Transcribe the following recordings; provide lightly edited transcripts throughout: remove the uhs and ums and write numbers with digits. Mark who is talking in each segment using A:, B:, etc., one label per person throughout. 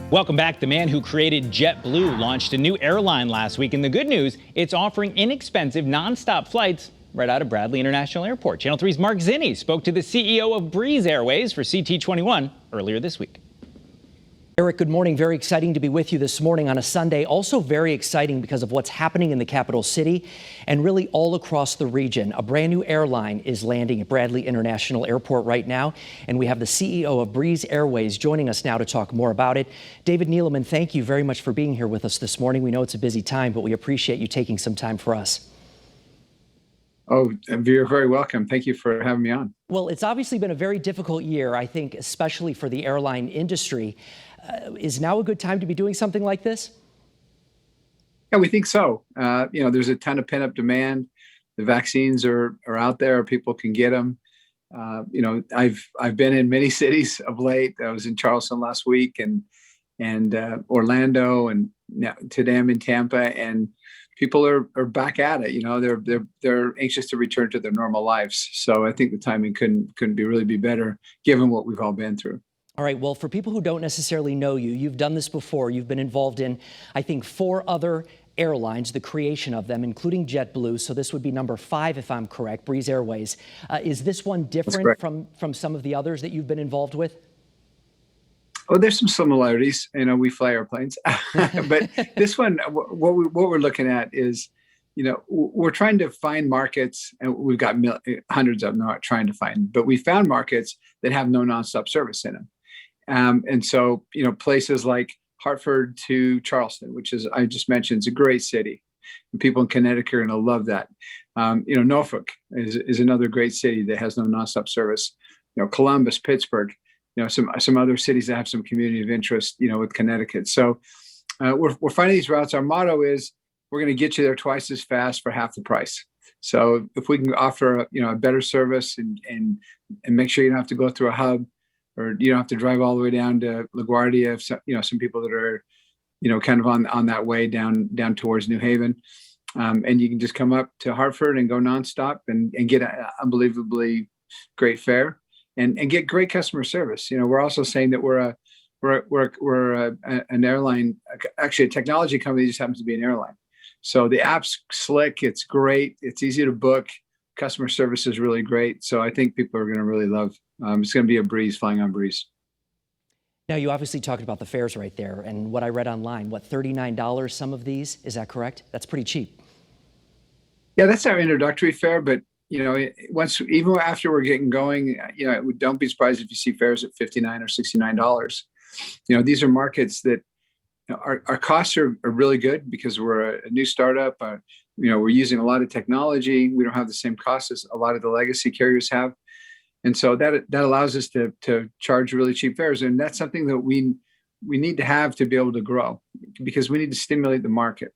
A: Welcome back. The man who created JetBlue launched a new airline last week, and the good news, it's offering inexpensive nonstop flights right out of Bradley International Airport. Channel 3's Mark Zinni spoke to the CEO of Breeze Airways for CT21 earlier this week.
B: Eric, good morning. Very exciting to be with you this morning on a Sunday. Also very exciting because of what's happening in the capital city and really all across the region. A brand new airline is landing at Bradley International Airport right now, and we have the CEO of Breeze Airways joining us now to talk more about it. David Neeleman, thank you very much for being here with us this morning. We know it's a busy time, but we appreciate you taking some time for us.
C: Oh, you're very welcome. Thank you for having me on.
B: Well, it's obviously been a very difficult year, I think, especially for the airline industry. Is now a good time to be doing something like this?
C: Yeah, we think so. There's a ton of pent-up demand. The vaccines are out there. People can get them. I've been in many cities of late. I was in Charleston last week and Orlando, and now today I'm in Tampa, and people are back at it. They're anxious to return to their normal lives. So I think the timing couldn't really be better given what we've all been through.
B: All right. Well, for people who don't necessarily know you, you've done this before. You've been involved in, I think, 4 other airlines, the creation of them, including JetBlue. So this would be number 5, if I'm correct, Breeze Airways. Is this one different from some of the others that you've been involved with?
C: Oh, there's some similarities. We fly airplanes, but this one, what we're looking at is, we're trying to find markets, and we've got hundreds of them not trying to find, but we found markets that have no nonstop service in them. And so, places like Hartford to Charleston, which is, I just mentioned, is a great city. And people in Connecticut are going to love that. Norfolk is another great city that has no nonstop service. Columbus, Pittsburgh, some other cities that have some community of interest, with Connecticut. So we're finding these routes. Our motto is we're going to get you there twice as fast for half the price. So if we can offer, a better service and make sure you don't have to go through a hub, or you don't have to drive all the way down to LaGuardia. Some people that are, kind of on that way down towards New Haven. And you can just come up to Hartford and go nonstop and get an unbelievably great fare and get great customer service. We're also saying that we're an airline, actually a technology company that just happens to be an airline. So the app's slick, it's great, it's easy to book. Customer service is really great. So I think people are going to really love. It's going to be a breeze flying on Breeze.
B: Now, you obviously talked about the fares right there, and what I read online, $39 some of these, is that correct? That's pretty cheap.
C: Yeah, that's our introductory fare, but even after we're getting going, don't be surprised if you see fares at $59 or $69. These are markets that our costs are really good because we're a new startup. We're using a lot of technology. We don't have the same costs as a lot of the legacy carriers have. And so that allows us to charge really cheap fares. And that's something that we need to have to be able to grow, because we need to stimulate the market.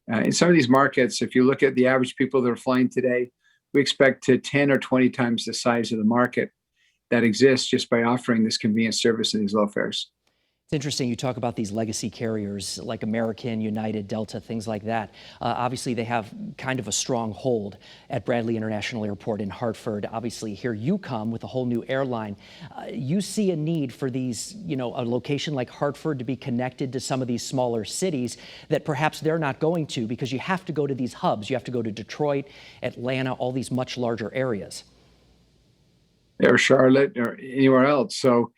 C: In some of these markets, if you look at the average people that are flying today, we expect to 10 or 20 times the size of the market that exists just by offering this convenient service and these low fares.
B: It's interesting you talk about these legacy carriers like American, United, Delta, things like that. Obviously, they have kind of a strong hold at Bradley International Airport in Hartford. Obviously, here you come with a whole new airline. You see a need for these, a location like Hartford to be connected to some of these smaller cities that perhaps they're not going to, because you have to go to these hubs. You have to go to Detroit, Atlanta, all these much larger areas.
C: Or Charlotte or anywhere else. So,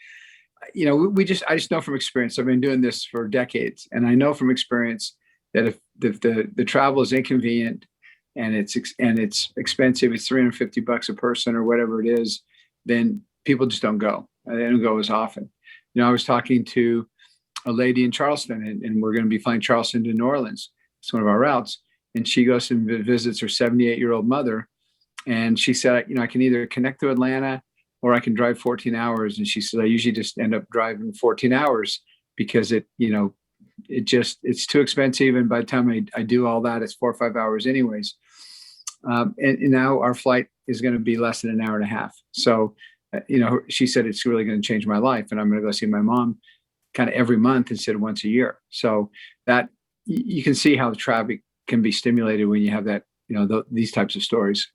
C: I just know from experience. I've been doing this for decades, and I know from experience that if the travel is inconvenient and it's expensive, it's $350 a person or whatever it is, then people just don't go. They don't go as often. I was talking to a lady in Charleston, and we're going to be flying Charleston to New Orleans. It's one of our routes, and she goes and visits her 78-year-old mother, and she said, I can either connect to Atlanta or I can drive 14 hours. And she said, I usually just end up driving 14 hours because it's too expensive. And by the time I do all that, it's 4 or 5 hours anyways. And now our flight is going to be less than an hour and a half. So, she said, it's really going to change my life. And I'm going to go see my mom kind of every month instead of once a year. So that you can see how the traffic can be stimulated when you have that, these types of stories.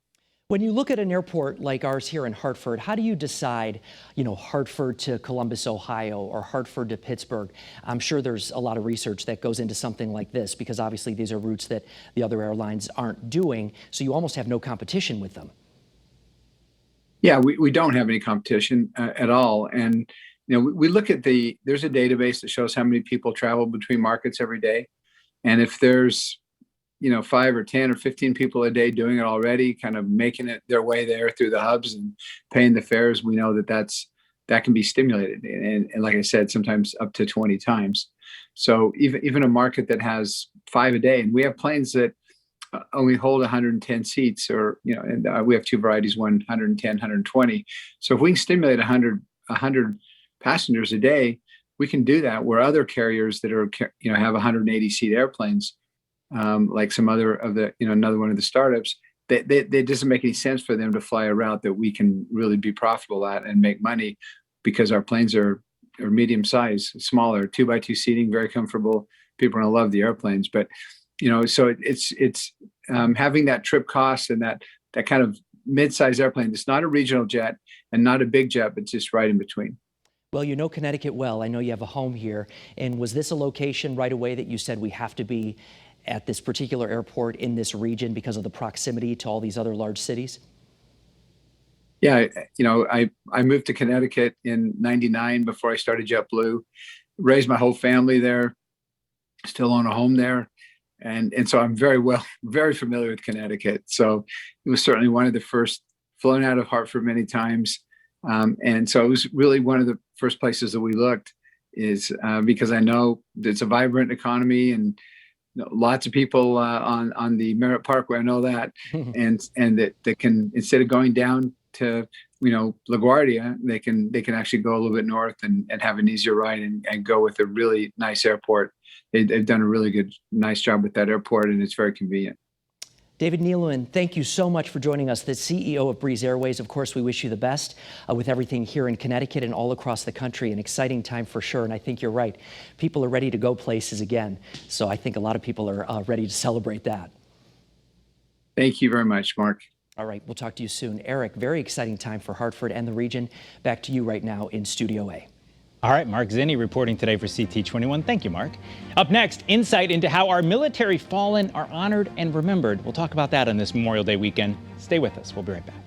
B: When you look at an airport like ours here in Hartford, how do you decide, Hartford to Columbus, Ohio, or Hartford to Pittsburgh? I'm sure there's a lot of research that goes into something like this, because obviously these are routes that the other airlines aren't doing, so you almost have no competition with them.
C: Yeah, we don't have any competition at all. And, we look at there's a database that shows how many people travel between markets every day. And if there's 5 or 10 or 15 people a day doing it already, kind of making it their way there through the hubs and paying the fares, we know that can be stimulated. And like I said, sometimes up to 20 times. So even a market that has 5 a day, and we have planes that only hold 110 seats, or, and we have two varieties, 110, 120. So if we can stimulate 100 passengers a day, we can do that, where other carriers that are, have 180 seat airplanes, like some other of the, another one of the startups, it doesn't make any sense for them to fly a route that we can really be profitable at and make money, because our planes are medium size, smaller, 2x2 seating, very comfortable. People are going to love the airplanes. But, so it's having that trip cost and that kind of mid-size airplane. It's not a regional jet and not a big jet, but just right in between.
B: Well, you know Connecticut well. I know you have a home here. And was this a location right away that you said we have to be at this particular airport in this region because of the proximity to all these other large cities?
C: Yeah, I moved to Connecticut in '99 before I started JetBlue, raised my whole family there, still own a home there. And so I'm very familiar with Connecticut. So it was certainly one of the first, flown out of Hartford many times. And so it was really one of the first places that we looked, is because I know it's a vibrant economy and lots of people on the Merritt Parkway. I know that, and that they can, instead of going down to LaGuardia, they can actually go a little bit north and have an easier ride and go with a really nice airport. They've done a really nice job with that airport, and it's very convenient.
B: David Neeleman, thank you so much for joining us, the CEO of Breeze Airways. Of course, we wish you the best with everything here in Connecticut and all across the country. An exciting time for sure, and I think you're right. People are ready to go places again, so I think a lot of people are ready to celebrate that.
C: Thank you very much, Mark.
B: All right, we'll talk to you soon. Eric, very exciting time for Hartford and the region. Back to you right now in Studio A.
A: All right, Mark Zinni reporting today for CT21. Thank you, Mark. Up next, insight into how our military fallen are honored and remembered. We'll talk about that on this Memorial Day weekend. Stay with us. We'll be right back.